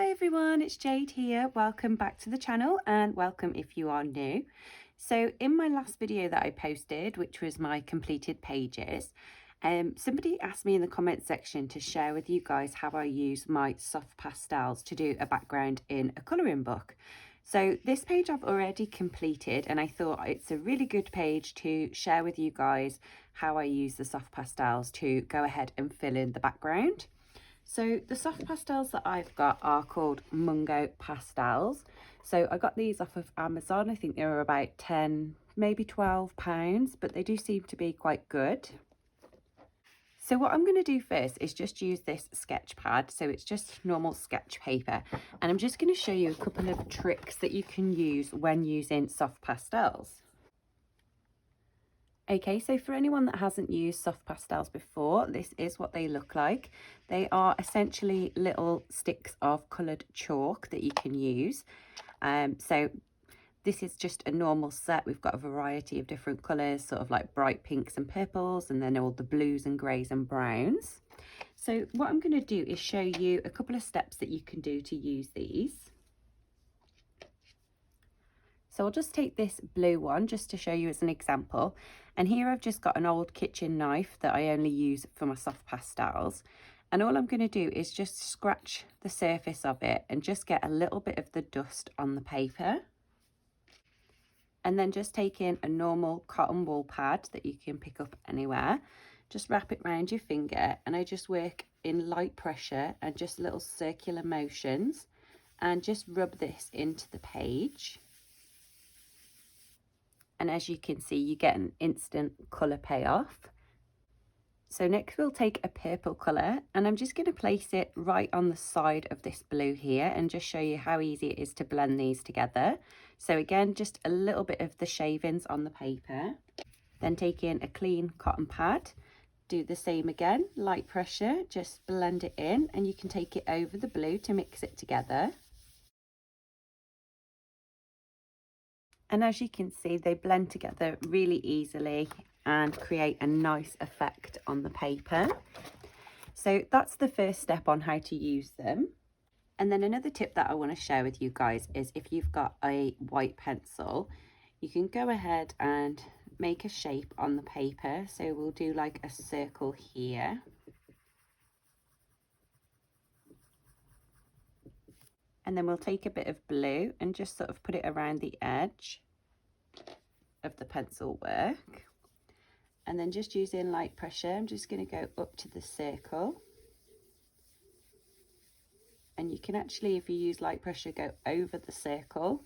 Hi everyone, it's Jade here. Welcome back to the channel and welcome if you are new. So in my last video that I posted, which was my completed pages, somebody asked me in the comment section to share with you guys how I use my soft pastels to do a background in a colouring book. So this page I've already completed and I thought it's a really good page to share with you guys how I use the soft pastels to go ahead and fill in the background. So the soft pastels that I've got are called Mungo pastels. So I got these off of Amazon. I think they were about 10, maybe £12, but they do seem to be quite good. So what I'm going to do first is just use this sketch pad. So it's just normal sketch paper. And I'm just going to show you a couple of tricks that you can use when using soft pastels. Okay, so for anyone that hasn't used soft pastels before, this is what they look like. They are essentially little sticks of coloured chalk that you can use. So this is just a normal set. We've got a variety of different colours, sort of like bright pinks and purples, and then all the blues and greys and browns. So what I'm going to do is show you a couple of steps that you can do to use these. So I'll just take this blue one just to show you as an example. And here I've just got an old kitchen knife that I only use for my soft pastels. And all I'm going to do is just scratch the surface of it and just get a little bit of the dust on the paper. And then just take in a normal cotton wool pad that you can pick up anywhere. Just wrap it around your finger and I just work in light pressure and just little circular motions and just rub this into the page. And as you can see, you get an instant colour payoff. So next we'll take a purple colour and I'm just going to place it right on the side of this blue here and just show you how easy it is to blend these together. So again, just a little bit of the shavings on the paper. Then take in a clean cotton pad. Do the same again, light pressure, just blend it in and you can take it over the blue to mix it together. And as you can see, they blend together really easily and create a nice effect on the paper. So that's the first step on how to use them. And then another tip that I want to share with you guys is if you've got a white pencil, you can go ahead and make a shape on the paper. So we'll do like a circle here. And then we'll take a bit of blue and just sort of put it around the edge of the pencil work. And then just using light pressure, I'm just going to go up to the circle. And you can actually, if you use light pressure, go over the circle.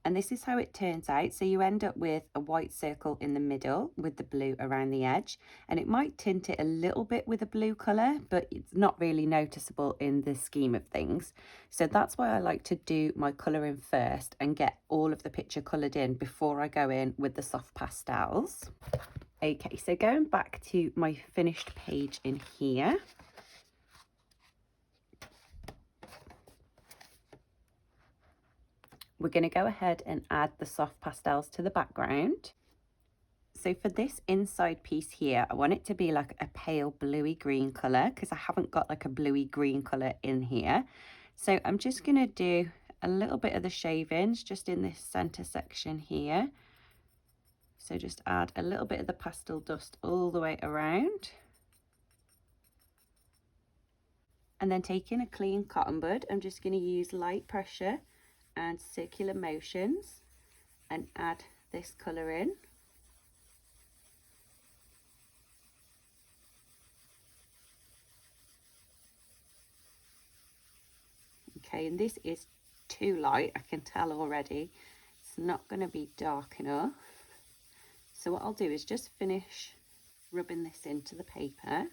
And this is how it turns out. So you end up with a white circle in the middle with the blue around the edge. And it might tint it a little bit with a blue colour, but it's not really noticeable in the scheme of things. So that's why I like to do my colouring first and get all of the picture coloured in before I go in with the soft pastels. Okay, so going back to my finished page in here. We're going to go ahead and add the soft pastels to the background. So for this inside piece here, I want it to be like a pale bluey green colour because I haven't got like a bluey green colour in here. So I'm just going to do a little bit of the shavings just in this centre section here. So just add a little bit of the pastel dust all the way around. And then taking a clean cotton bud, I'm just going to use light pressure and circular motions and add this colour in. Okay, and this is too light, I can tell already. It's not going to be dark enough. So what I'll do is just finish rubbing this into the paper.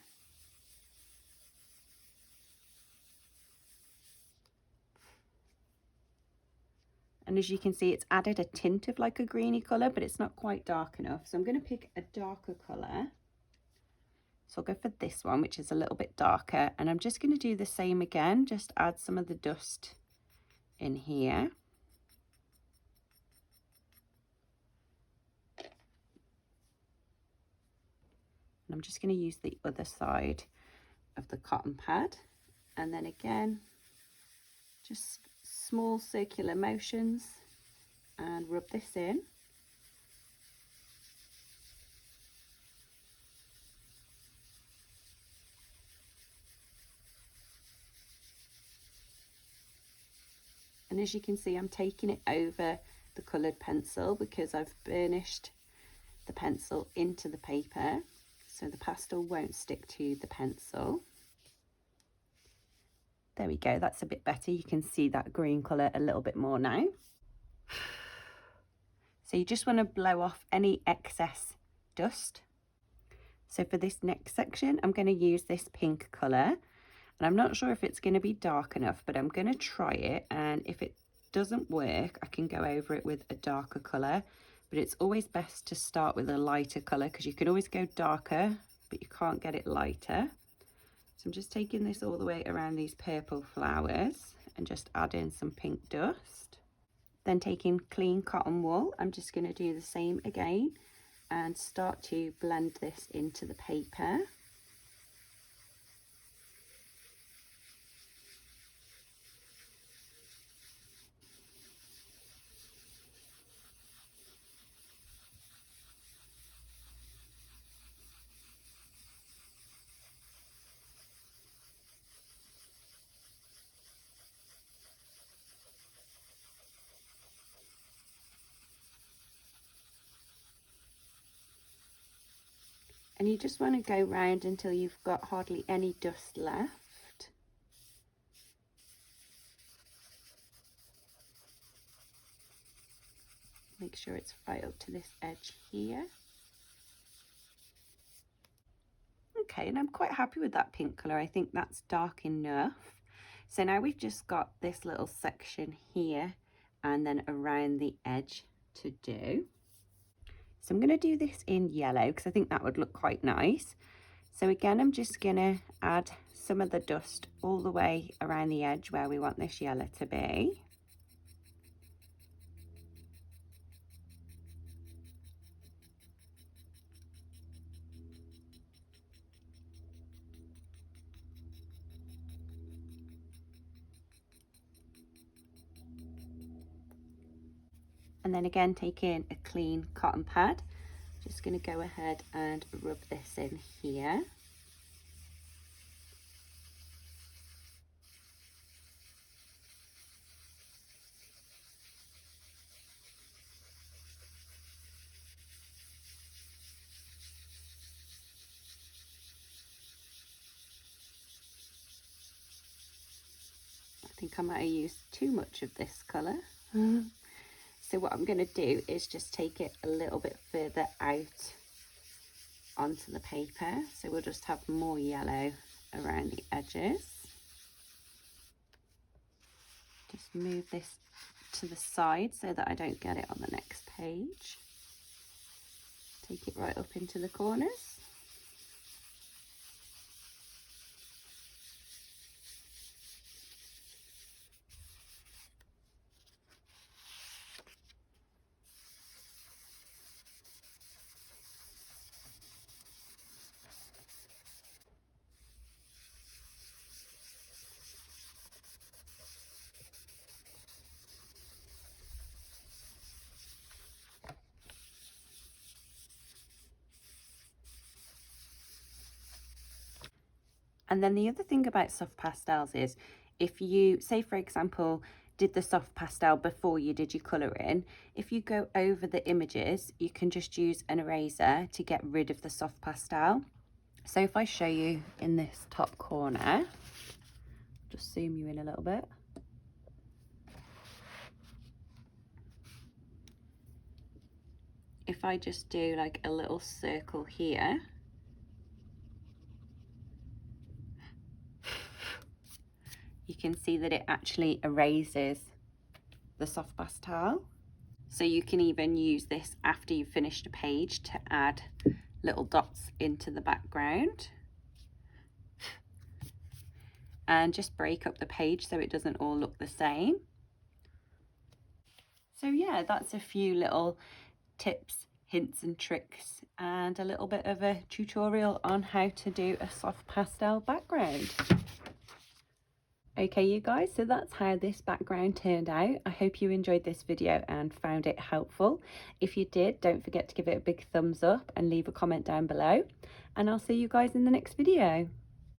And as you can see, it's added a tint of like a greeny colour, but it's not quite dark enough. So I'm going to pick a darker colour. So I'll go for this one, which is a little bit darker. And I'm just going to do the same again, just add some of the dust in here. And I'm just going to use the other side of the cotton pad. And then again, Just small circular motions and rub this in. And as you can see, I'm taking it over the coloured pencil because I've burnished the pencil into the paper, so the pastel won't stick to the pencil. There we go, that's a bit better. You can see that green colour a little bit more now. So you just want to blow off any excess dust. So for this next section, I'm going to use this pink colour. And I'm not sure if it's going to be dark enough, but I'm going to try it. And if it doesn't work, I can go over it with a darker colour. But it's always best to start with a lighter colour because you can always go darker, but you can't get it lighter. So I'm just taking this all the way around these purple flowers and just adding some pink dust. Then taking clean cotton wool, I'm just going to do the same again and start to blend this into the paper. And you just want to go round until you've got hardly any dust left. Make sure it's right up to this edge here. Okay, and I'm quite happy with that pink colour. I think that's dark enough. So now we've just got this little section here and then around the edge to do. So I'm going to do this in yellow because I think that would look quite nice. So again, I'm just going to add some of the dust all the way around the edge where we want this yellow to be. And then again, taking a clean cotton pad, just going to go ahead and rub this in here. I think I might have used too much of this colour. So what I'm going to do is just take it a little bit further out onto the paper. So we'll just have more yellow around the edges. Just move this to the side so that I don't get it on the next page. Take it right up into the corners. And then the other thing about soft pastels is if you, say for example, did the soft pastel before you did your colouring, if you go over the images, you can just use an eraser to get rid of the soft pastel. So if I show you in this top corner, just zoom you in a little bit. If I just do like a little circle here, you can see that it actually erases the soft pastel. So you can even use this after you've finished a page to add little dots into the background. And just break up the page so it doesn't all look the same. So yeah, that's a few little tips, hints and tricks and a little bit of a tutorial on how to do a soft pastel background. Okay, you guys, so that's how this background turned out. I hope you enjoyed this video and found it helpful. If you did, don't forget to give it a big thumbs up and leave a comment down below. And I'll see you guys in the next video.